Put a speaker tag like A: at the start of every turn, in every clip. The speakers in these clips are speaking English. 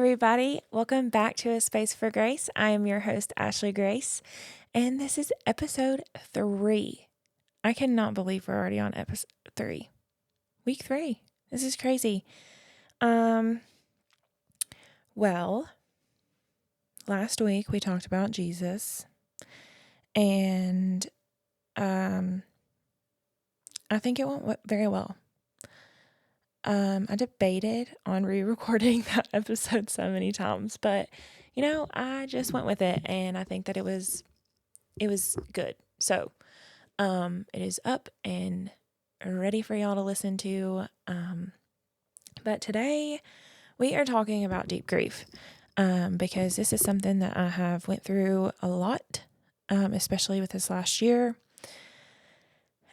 A: everybody. Welcome back to A Space for Grace. I am your host, Ashley Grace, and this is episode 3. I cannot believe we're already on episode 3. Week 3. This is crazy. Well, last week we talked about Jesus, and I think it went very well. I debated on re-recording that episode so many times, but I just went with it, and I think that it was good. So, it is up and ready for y'all to listen to. But today we are talking about deep grief, because this is something that I have went through a lot, especially with this last year.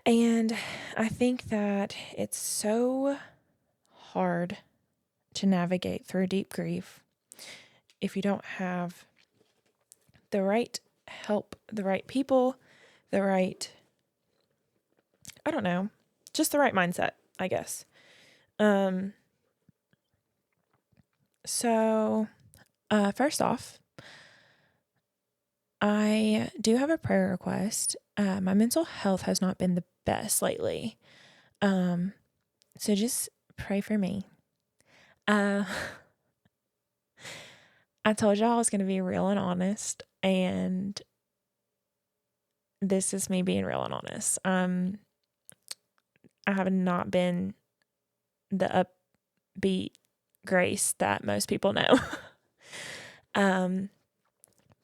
A: And I think that it's so hard to navigate through deep grief if you don't have the right help, the right people, the right, just the right mindset, I guess. So first off, I do have a prayer request. My mental health has not been the best lately. So just pray for me. I told y'all I was going to be real and honest, and this is me being real and honest. I have not been the upbeat Grace that most people know.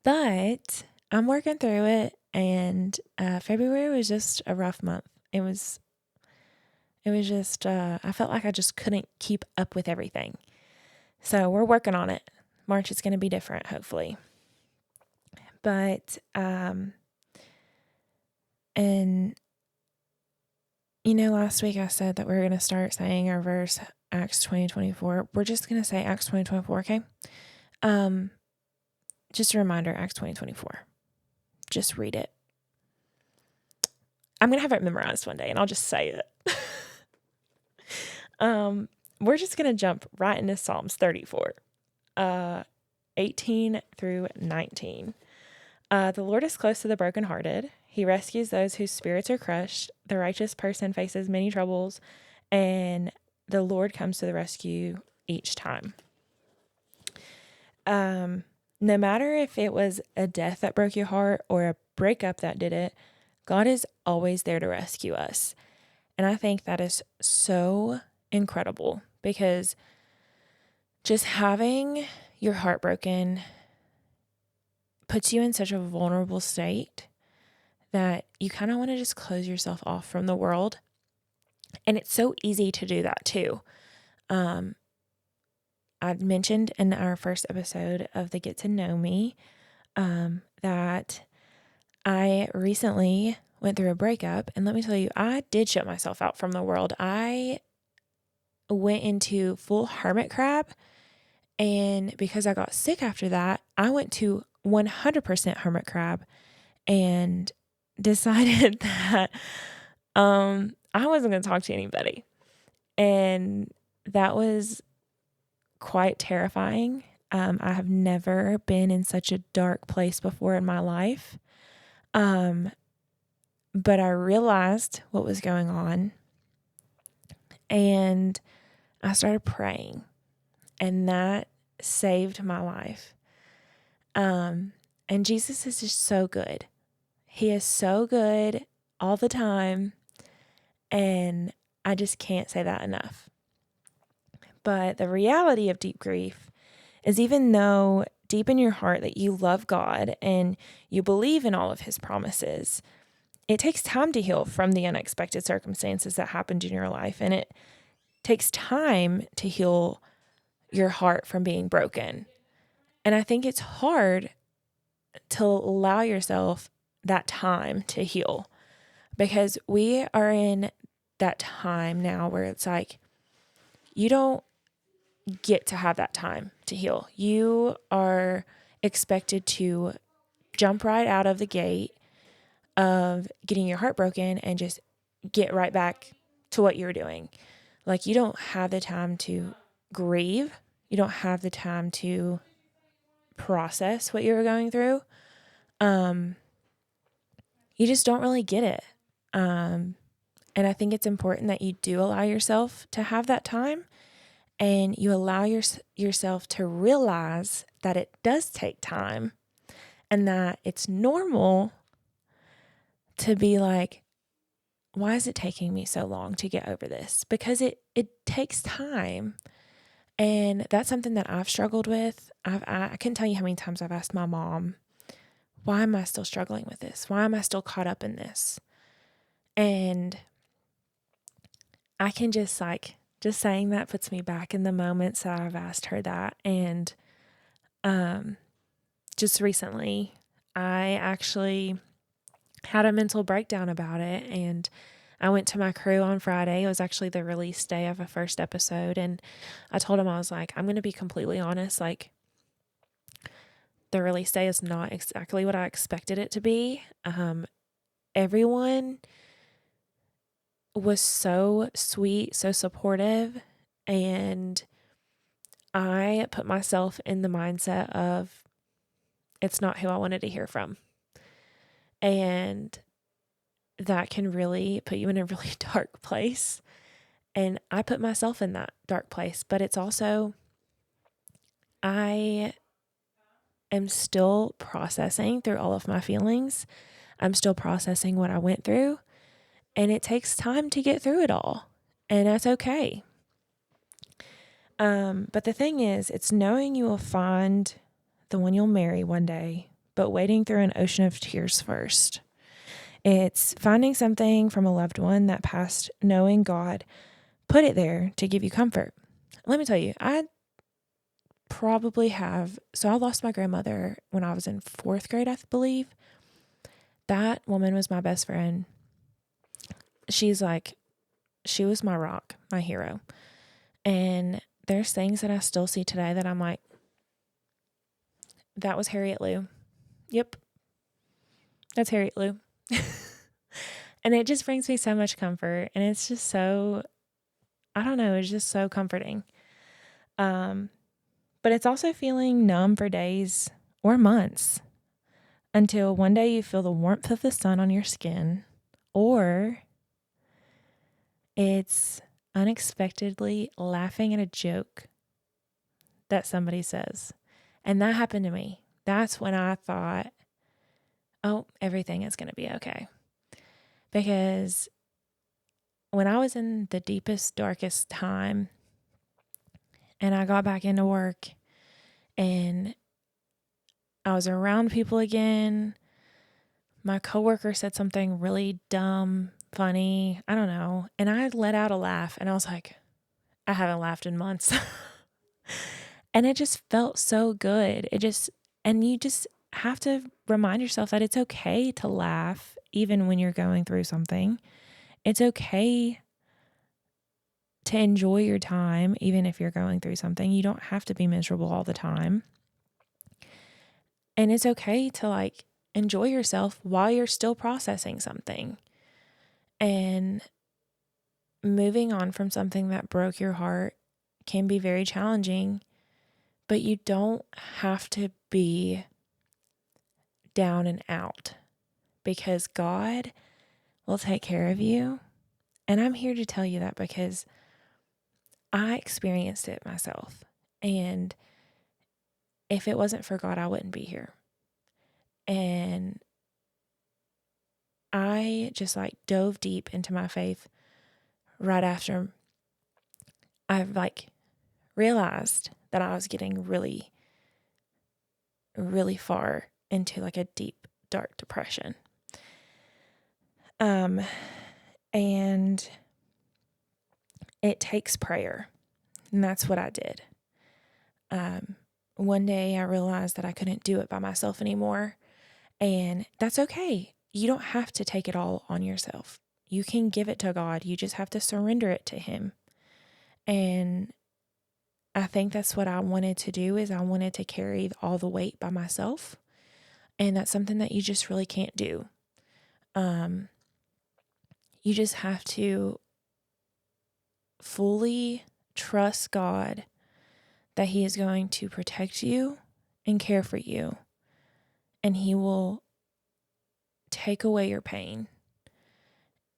A: But I'm working through it, and February was just a rough month. It was just, I felt like I just couldn't keep up with everything. So we're working on it. March is going to be different, hopefully. But, and, last week I said that we were going to start saying our verse, Acts 20:24. We're just going to say Acts 20:24, okay? Just a reminder, Acts 20:24. Just read it. I'm going to have it memorized one day, and I'll just say it. We're just going to jump right into Psalms 34, 18 through 19. The Lord is close to the brokenhearted. He rescues those whose spirits are crushed. The righteous person faces many troubles, and the Lord comes to the rescue each time. No matter if it was a death that broke your heart or a breakup that did it, God is always there to rescue us. And I think that is so incredible, because just having your heart broken puts you in such a vulnerable state that you kind of want to just close yourself off from the world. And it's so easy to do that too. I mentioned in our first episode of the Get to Know Me that I recently went through a breakup, and let me tell you, I did shut myself out from the world. I went into full hermit crab, and because I got sick after that, I went to 100% hermit crab and decided that I wasn't going to talk to anybody. And that was quite terrifying. I have never been in such a dark place before in my life. But I realized what was going on, and I started praying, and that saved my life. And Jesus is just so good. He is so good all the time, and I just can't say that enough. But the reality of deep grief is, even though deep in your heart that you love God and you believe in all of his promises, it takes time to heal from the unexpected circumstances that happened in your life. And it takes time to heal your heart from being broken. And I think it's hard to allow yourself that time to heal, because we are in that time now where it's like, you don't get to have that time to heal. You are expected to jump right out of the gate of getting your heart broken and just get right back to what you're doing. Like, you don't have the time to grieve. You don't have the time to process what you're going through. You just don't really get it. And I think it's important that you do allow yourself to have that time, and you allow yourself to realize that it does take time, and that it's normal to be like, why is it taking me so long to get over this? Because it takes time. And that's something that I've struggled with. I can't tell you how many times I've asked my mom, why am I still struggling with this? Why am I still caught up in this? And I can just saying that puts me back in the moments that I've asked her that. And just recently, I actually had a mental breakdown about it, and I went to my crew on Friday. It was actually the release day of a first episode, and I told him, I was like, I'm going to be completely honest, like, the release day is not exactly what I expected it to be. Everyone was so sweet, so supportive, and I put myself in the mindset of it's not who I wanted to hear from. And that can really put you in a really dark place. And I put myself in that dark place, but it's also, I am still processing through all of my feelings. I'm still processing what I went through, and it takes time to get through it all, and that's okay. But the thing is, it's knowing you will find the one you'll marry one day, but wading through an ocean of tears first. It's finding something from a loved one that passed, knowing God put it there to give you comfort. Let me tell you, I lost my grandmother when I was in 4th grade, I believe. That woman was my best friend. She was my rock, my hero. And there's things that I still see today that I'm like, that was Harriet Lou. Yep. That's Harriet Lou. And it just brings me so much comfort. And it's just so, I don't know, it's just so comforting. But it's also feeling numb for days or months until one day you feel the warmth of the sun on your skin, or it's unexpectedly laughing at a joke that somebody says. And that happened to me. That's when I thought, oh, everything is going to be okay. Because when I was in the deepest, darkest time, and I got back into work, and I was around people again, my coworker said something really dumb, funny, I don't know, and I let out a laugh, and I was like, I haven't laughed in months. And it just felt so good. And you just have to remind yourself that it's okay to laugh even when you're going through something. It's okay to enjoy your time even if you're going through something. You don't have to be miserable all the time. And it's okay to enjoy yourself while you're still processing something. And moving on from something that broke your heart can be very challenging, but you don't have to be down and out, because God will take care of you. And I'm here to tell you that because I experienced it myself. And if it wasn't for God, I wouldn't be here. And I just dove deep into my faith right after I realized that I was getting really, really far into a deep, dark depression. And it takes prayer, and that's what I did. One day I realized that I couldn't do it by myself anymore, and that's okay. You don't have to take it all on yourself. You can give it to God. You just have to surrender it to Him. And I think that's what I wanted to do, is I wanted to carry all the weight by myself. And that's something that you just really can't do. You just have to fully trust God that he is going to protect you and care for you, and he will take away your pain.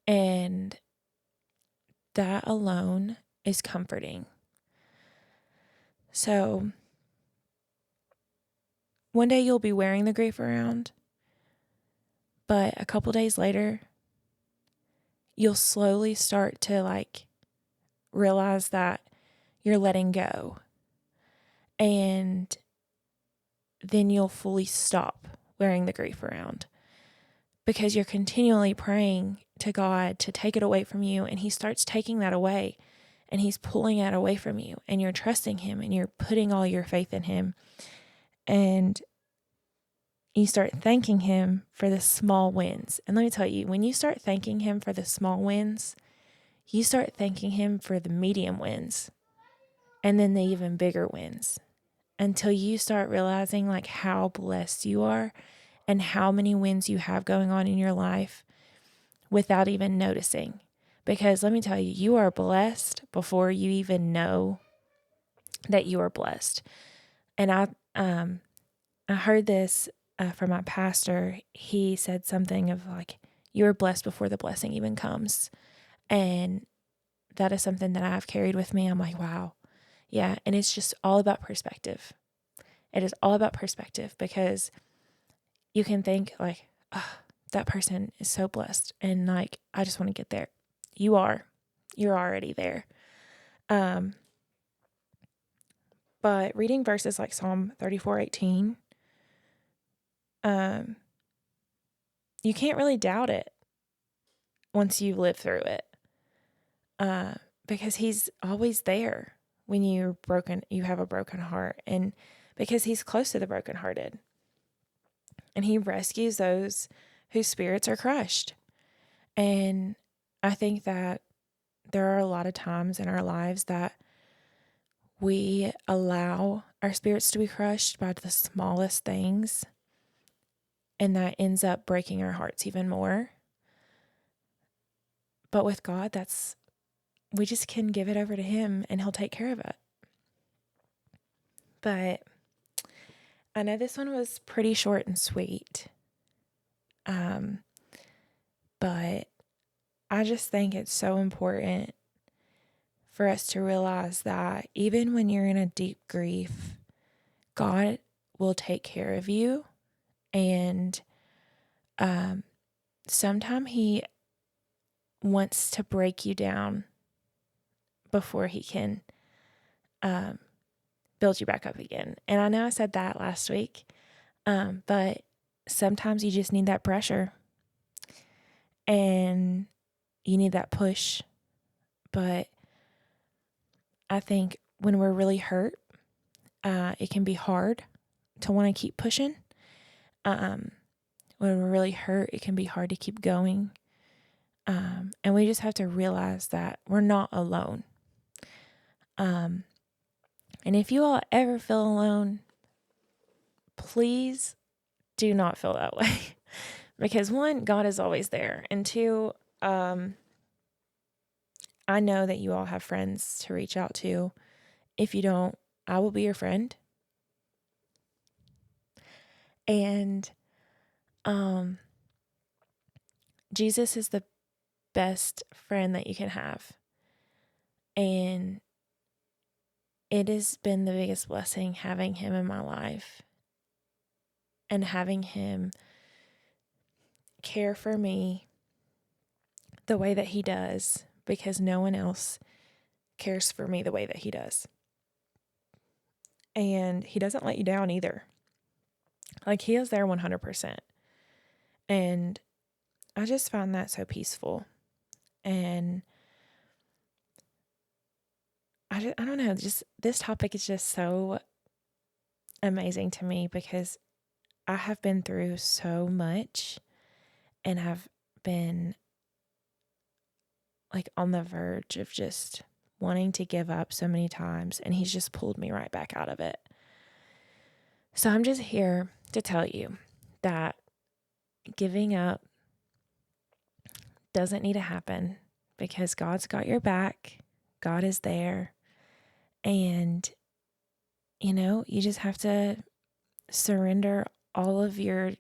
A: And that alone is comforting. So one day you'll be wearing the grief around, but a couple days later, you'll slowly start to realize that you're letting go. And then you'll fully stop wearing the grief around, because you're continually praying to God to take it away from you. And he starts taking that away, and he's pulling it away from you, and you're trusting him, and you're putting all your faith in him. And you start thanking him for the small wins. And let me tell you, when you start thanking him for the small wins, you start thanking him for the medium wins, and then the even bigger wins, until you start realizing how blessed you are and how many wins you have going on in your life without even noticing. Because let me tell you, you are blessed before you even know that you are blessed. And I heard this from my pastor. He said something of you are blessed before the blessing even comes. And that is something that I've carried with me. I'm like, wow. Yeah. And it's just all about perspective. It is all about perspective, because you can think oh, that person is so blessed, and I just want to get there. You're already there. But reading verses like Psalm 34:18, you can't really doubt it once you live through it, because he's always there when you're broken, you have a broken heart, and because he's close to the brokenhearted, and he rescues those whose spirits are crushed. And I think that there are a lot of times in our lives that we allow our spirits to be crushed by the smallest things, and that ends up breaking our hearts even more. But with God, we just can give it over to him, and he'll take care of it. But I know this one was pretty short and sweet. But I just think it's so important for us to realize that even when you're in a deep grief, God will take care of you. And sometimes he wants to break you down before he can build you back up again. And I know I said that last week, but sometimes you just need that pressure, and you need that push. But I think when we're really hurt, it can be hard to want to keep pushing. When we're really hurt, it can be hard to keep going. And we just have to realize that we're not alone. And if you all ever feel alone, please do not feel that way. Because one, God is always there. And two, I know that you all have friends to reach out to. If you don't, I will be your friend. And Jesus is the best friend that you can have. And it has been the biggest blessing having him in my life, and having him care for me the way that he does, because no one else cares for me the way that he does. And he doesn't let you down either. He is there 100%. And I just found that so peaceful. And I don't know, just this topic is just so amazing to me, because I have been through so much and have been on the verge of just wanting to give up so many times, and he's just pulled me right back out of it. So I'm just here to tell you that giving up doesn't need to happen, because God's got your back. God is there, and you just have to surrender all of your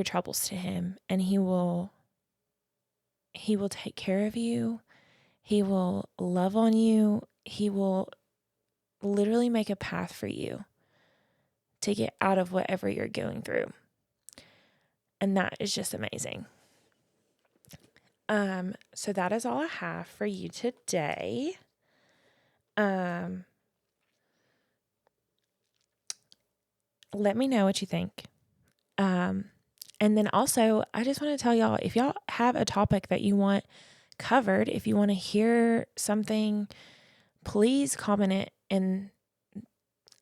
A: troubles to him, and he will take care of you. He will love on you. He will literally make a path for you to get out of whatever you're going through. And that is just amazing. So that is all I have for you today. Let me know what you think. And then also, I just want to tell y'all, if y'all have a topic that you want covered, if you want to hear something, please comment it. And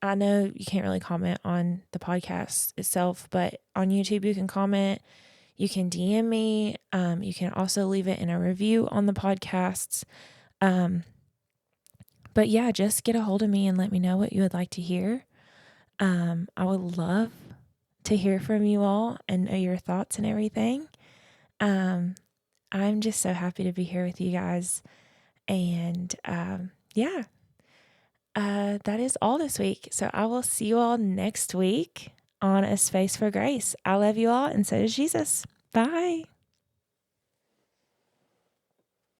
A: I know you can't really comment on the podcast itself, but on YouTube you can comment. You can DM me. You can also leave it in a review on the podcasts. But yeah, just get a hold of me and let me know what you would like to hear. I would love to hear from you all and know your thoughts and everything. I'm just so happy to be here with you guys. And yeah, that is all this week. So I will see you all next week on A Space for Grace. I love you all, and so does Jesus. Bye.